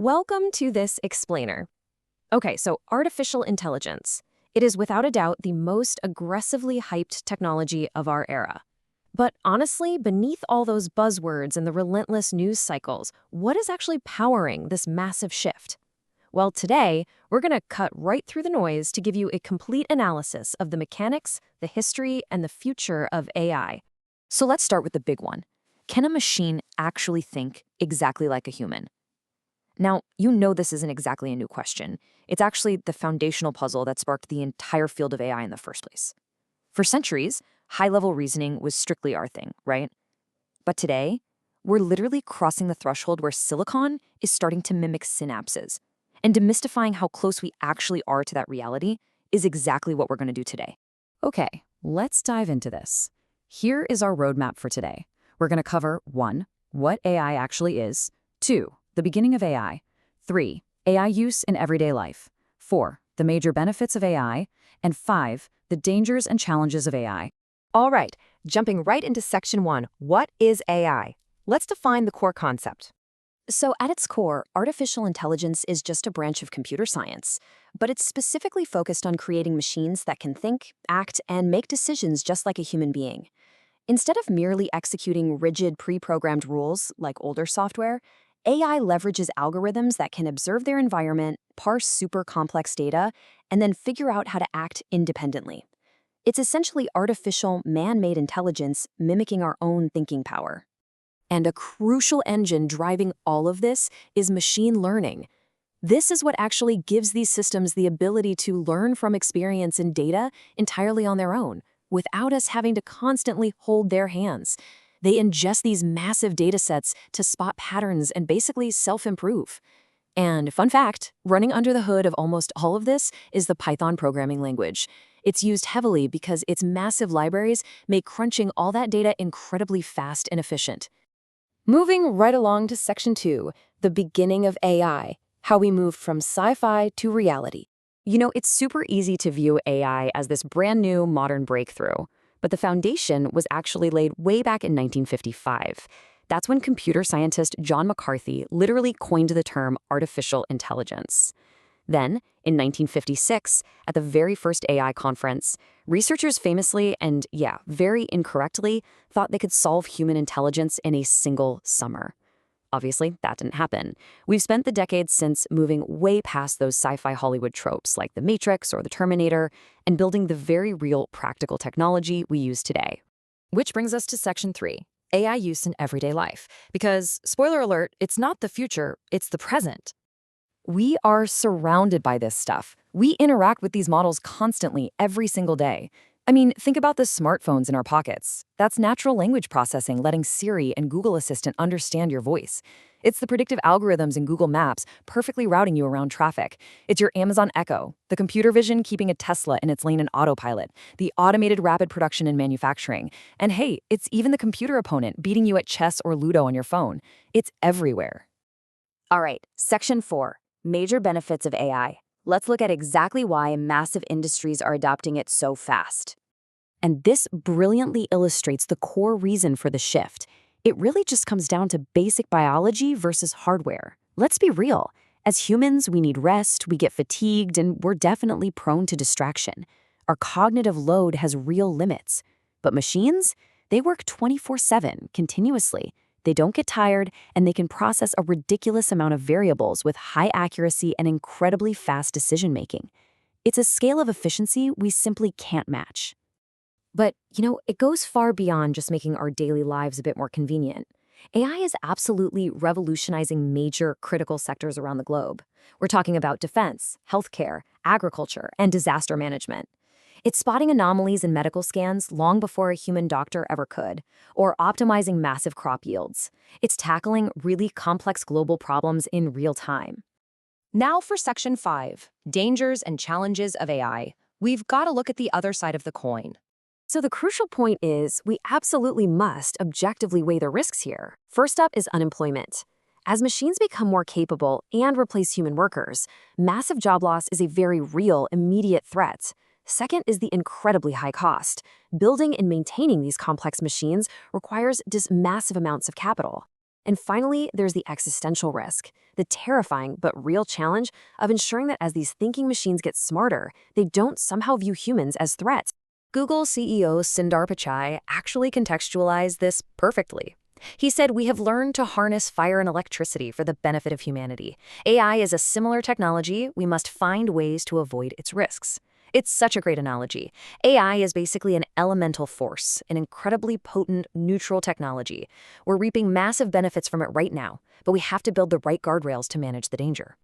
Welcome to this explainer. Okay, so artificial intelligence. It is without a doubt the most aggressively hyped technology of our era. But honestly, beneath all those buzzwords and the relentless news cycles, what is actually powering this massive shift? Well, today, we're going to cut right through the noise to give you a complete analysis of the mechanics, the history, and the future of AI. So let's start with the big one. Can a machine actually think exactly like a human? Now, you know this isn't exactly a new question. It's actually the foundational puzzle that sparked the entire field of AI in the first place. For centuries, high-level reasoning was strictly our thing, right? But today, we're literally crossing the threshold where silicon is starting to mimic synapses. And demystifying how close we actually are to that reality is exactly what we're going to do today. Okay, let's dive into this. Here is our roadmap for today. We're going to cover 1. What AI actually is, 2. The beginning of AI, 3. AI use in everyday life, 4. The major benefits of AI, and 5. The dangers and challenges of AI. All right, jumping right into section 1, what is AI? Let's define the core concept. So at its core, artificial intelligence is just a branch of computer science, but it's specifically focused on creating machines that can think, act, and make decisions just like a human being. Instead of merely executing rigid pre-programmed rules like older software, AI leverages algorithms that can observe their environment, parse super complex data, and then figure out how to act independently. It's essentially artificial, man-made intelligence mimicking our own thinking power. And a crucial engine driving all of this is machine learning. This is what actually gives these systems the ability to learn from experience and data entirely on their own, without us having to constantly hold their hands. They ingest these massive data sets to spot patterns and basically self-improve. And fun fact, running under the hood of almost all of this is the Python programming language. It's used heavily because its massive libraries make crunching all that data incredibly fast and efficient. Moving right along to section 2, the beginning of AI, how we moved from sci-fi to reality. You know, it's super easy to view AI as this brand new modern breakthrough, but the foundation was actually laid way back in 1955. That's when computer scientist John McCarthy literally coined the term artificial intelligence. Then, in 1956, at the very first AI conference, researchers famously and, very incorrectly, thought they could solve human intelligence in a single summer. Obviously, that didn't happen. We've spent the decades since moving way past those sci-fi Hollywood tropes like The Matrix or The Terminator and building the very real practical technology we use today. Which brings us to section 3, AI use in everyday life. Because, spoiler alert, it's not the future, it's the present. We are surrounded by this stuff. We interact with these models constantly, every single day. I mean, think about the smartphones in our pockets. That's natural language processing, letting Siri and Google Assistant understand your voice. It's the predictive algorithms in Google Maps perfectly routing you around traffic. It's your Amazon Echo, the computer vision keeping a Tesla in its lane in autopilot, the automated rapid production in manufacturing. And hey, it's even the computer opponent beating you at chess or Ludo on your phone. It's everywhere. All right, section 4, major benefits of AI. Let's look at exactly why massive industries are adopting it so fast. And this brilliantly illustrates the core reason for the shift. It really just comes down to basic biology versus hardware. Let's be real. As humans, we need rest, we get fatigued, and we're definitely prone to distraction. Our cognitive load has real limits. But machines, they work 24/7, continuously. They don't get tired, and they can process a ridiculous amount of variables with high accuracy and incredibly fast decision-making. It's a scale of efficiency we simply can't match. But, it goes far beyond just making our daily lives a bit more convenient. AI is absolutely revolutionizing major critical sectors around the globe. We're talking about defense, healthcare, agriculture, and disaster management. It's spotting anomalies in medical scans long before a human doctor ever could, or optimizing massive crop yields. It's tackling really complex global problems in real time. Now for section 5, dangers and challenges of AI. We've got to look at the other side of the coin. So the crucial point is we absolutely must objectively weigh the risks here. First up is unemployment. As machines become more capable and replace human workers, massive job loss is a very real, immediate threat. Second is the incredibly high cost. Building and maintaining these complex machines requires just massive amounts of capital. And finally, there's the existential risk, the terrifying but real challenge of ensuring that as these thinking machines get smarter, they don't somehow view humans as threats. Google CEO Sundar Pichai actually contextualized this perfectly. He said, "We have learned to harness fire and electricity for the benefit of humanity. AI is a similar technology. We must find ways to avoid its risks." It's such a great analogy. AI is basically an elemental force, an incredibly potent, neutral technology. We're reaping massive benefits from it right now, but we have to build the right guardrails to manage the danger.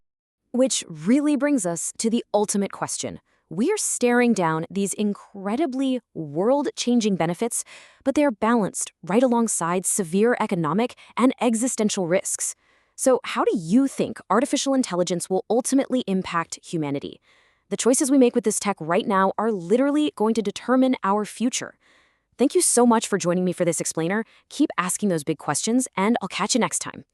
Which really brings us to the ultimate question. We're staring down these incredibly world-changing benefits, but they're balanced right alongside severe economic and existential risks. So how do you think artificial intelligence will ultimately impact humanity? The choices we make with this tech right now are literally going to determine our future. Thank you so much for joining me for this explainer. Keep asking those big questions, and I'll catch you next time.